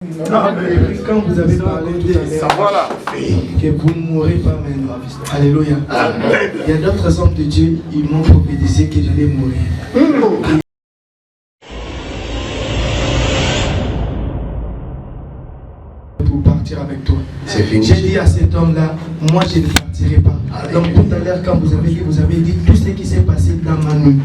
Quand vous avez parlé tout à l'heure, que vous ne mourrez pas maintenant. Alléluia. Il y a d'autres hommes de Dieu, ils m'ont prophétisé que j'allais mourir. Pour partir avec toi. C'est fini. J'ai dit à cet homme-là, moi je ne partirai pas. Donc tout à l'heure, quand vous avez dit tout ce qui s'est passé dans ma nuit.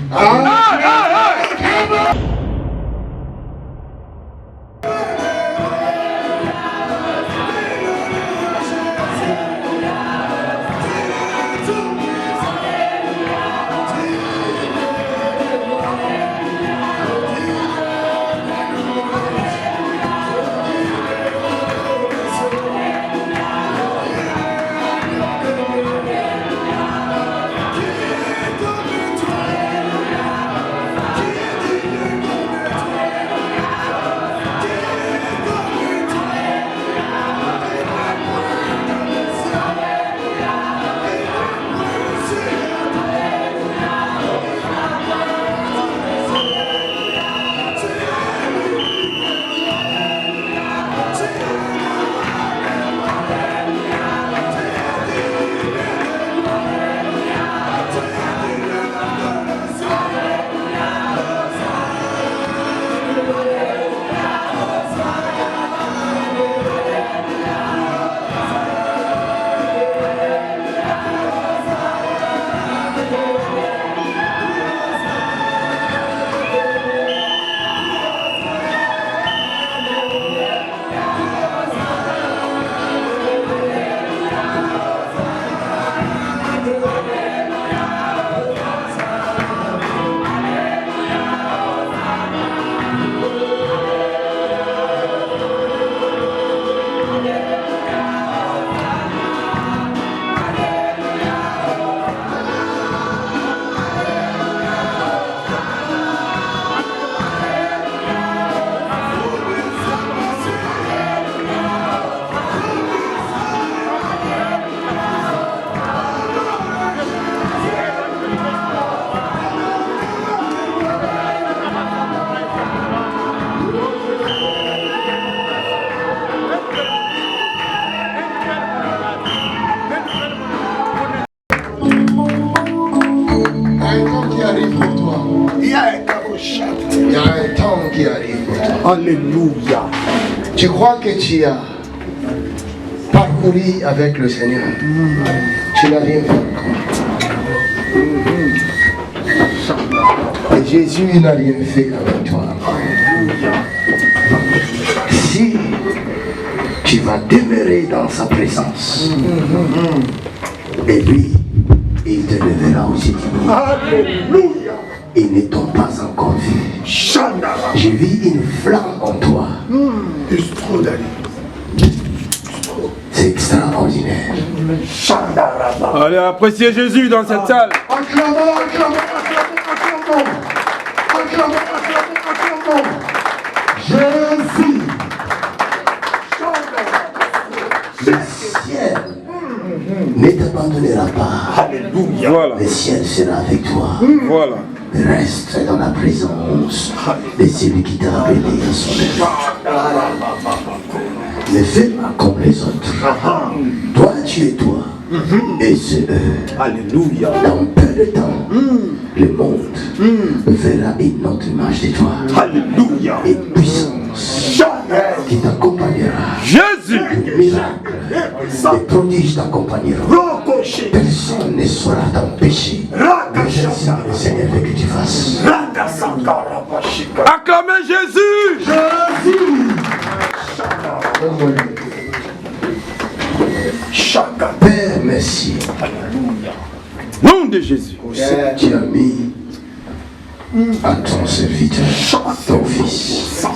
Alléluia. Tu crois que tu as parcouru avec le Seigneur. Tu n'as rien fait encore. Et Jésus n'a rien fait avec toi. Si tu vas demeurer dans sa présence, et lui, il te lèvera aussi. Alléluia. Il ne t'ont pas encore vu. J'ai vu une flamme en toi. C'est extraordinaire. Allez, appréciez Jésus dans cette salle. Acclamons. Jésus. Le ciel ne t'abandonnera pas. Alléluia. Voilà. Le ciel sera avec toi. Voilà. Reste dans la présence de celui qui t'a appelé à son œuvre. Ne fais pas comme les autres. Toi, tu es toi. Et c'est eux. Alléluia. Dans peu de temps, le monde verra une autre image de toi. Alléluia. Et puissance qui t'accompagnera. Jésus. Miracle. Les prodiges t'accompagneront. Personne ne saura t'empêcher. Le Seigneur veut que tu fasses. Acclamez Jésus. Père, merci. Nom de Jésus. Tu as mis à ton serviteur, ton fils.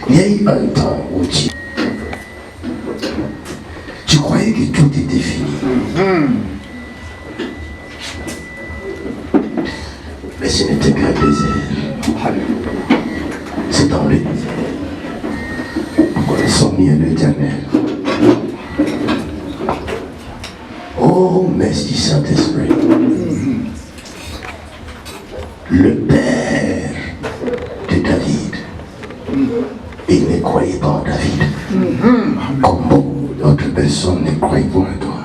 Il y a eu un temps où tu croyais que tout était fini. Mais ce n'était qu'un désert. C'est dans les connaissons mieux l'Éternel. Oh, merci Saint-Esprit. Le Père de David. David. Il ne croyait pas en David. Comme beaucoup d'autres personnes ne croient pas en toi.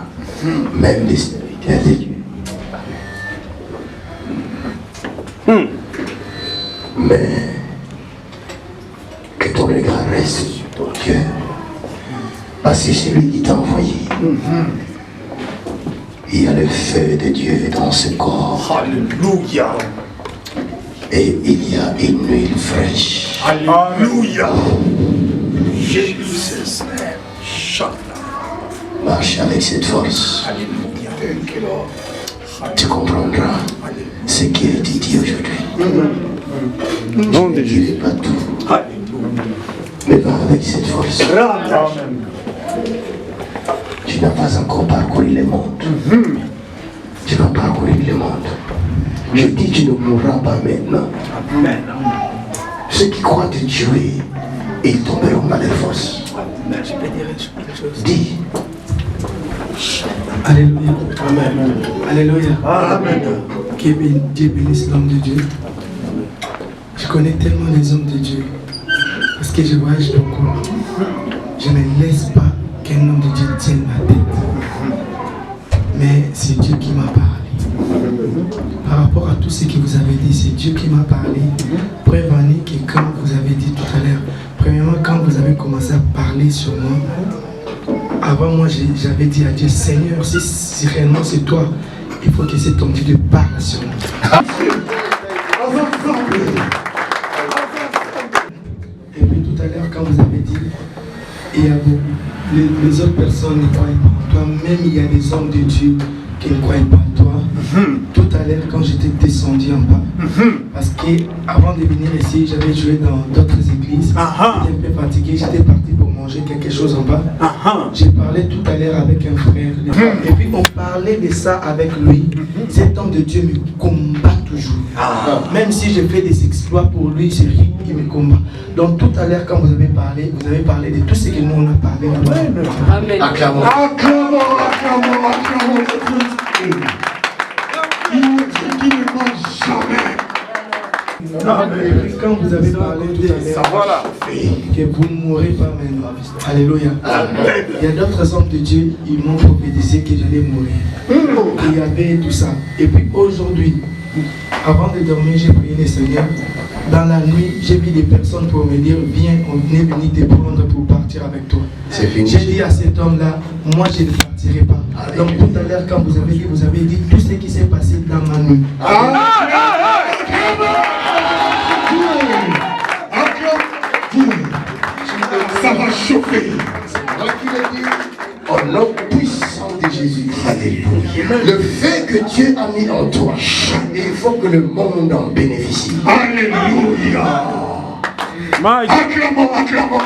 Même les serviteurs de Dieu. Mais que ton regard reste sur ton cœur. Parce que c'est lui qui t'a envoyé. Il y a le feu de Dieu dans ce corps. Alléluia. Et il y a une huile fraîche. Alléluia. Jesus name. Marche avec cette force. Alléluia. Tu comprendras ce qui a été dit aujourd'hui. Nom de Tu ne Jésus. dis pas tout. Alléluia. Mais va avec cette force. Amen. Tu n'as pas encore parcouru le monde. Tu vas parcourir le monde. Je dis, tu ne mourras pas maintenant. Amen. Ceux qui croient te tuer, ils tomberont dans les fosses. Je peux dire quelque chose. Dis. Alléluia. Amen. Alléluia. Amen. Dieu bénisse l'homme de Dieu. Je connais tellement les hommes de Dieu. Parce que je voyage beaucoup. Je ne laisse pas qu'un homme de Dieu tienne ma tête. Mais c'est Dieu qui m'a parlé. Par rapport à tout ce que vous avez dit, c'est Dieu qui m'a parlé. Preuve en est que quand vous avez dit tout à l'heure, premièrement, quand vous avez commencé à parler sur moi, avant moi j'avais dit à Dieu, Seigneur, si réellement c'est toi, il faut que cet homme de Dieu parle sur moi. Et puis tout à l'heure, quand vous avez dit, il y a les autres personnes ne croient pas en toi, même il y a des hommes de Dieu qui ne croient pas en toi. Tout à l'heure, quand j'étais descendu en bas, parce que avant de venir ici, j'avais joué dans d'autres églises, j'étais un peu fatigué, j'étais parti pour manger quelque chose en bas. J'ai parlé tout à l'heure avec un frère, et puis on parlait de ça avec lui. Cet homme de Dieu me combat toujours. Même si je fais des exploits pour lui, c'est lui qui me combat. Donc tout à l'heure, quand vous avez parlé de tout ce que nous on a parlé. Amen. Acclamons. Acclamons, acclamons, acclamons. Il est Dieu qui ne ment jamais. Et puis quand vous avez parlé tout à l'heure, que vous ne mourrez pas maintenant. Alléluia. Il y a d'autres hommes de Dieu, ils m'ont prophétisé que j'allais mourir. Il y avait tout ça. Et puis aujourd'hui, avant de dormir, j'ai prié le Seigneur. Dans la nuit, j'ai vu des personnes pour me dire, viens, on est venu te prendre pour partir avec toi. C'est fini. J'ai dit à cet homme-là, moi je ne partirai pas. Donc tout à l'heure, quand vous avez dit tout ce qui s'est passé dans ma nuit. Ça va chauffer. Au nom puissant de Jésus. Alléluia. Le fait que Dieu a mis en toi, il faut que le monde en bénéficie. Alléluia. Mike. Acclamons, acclamons.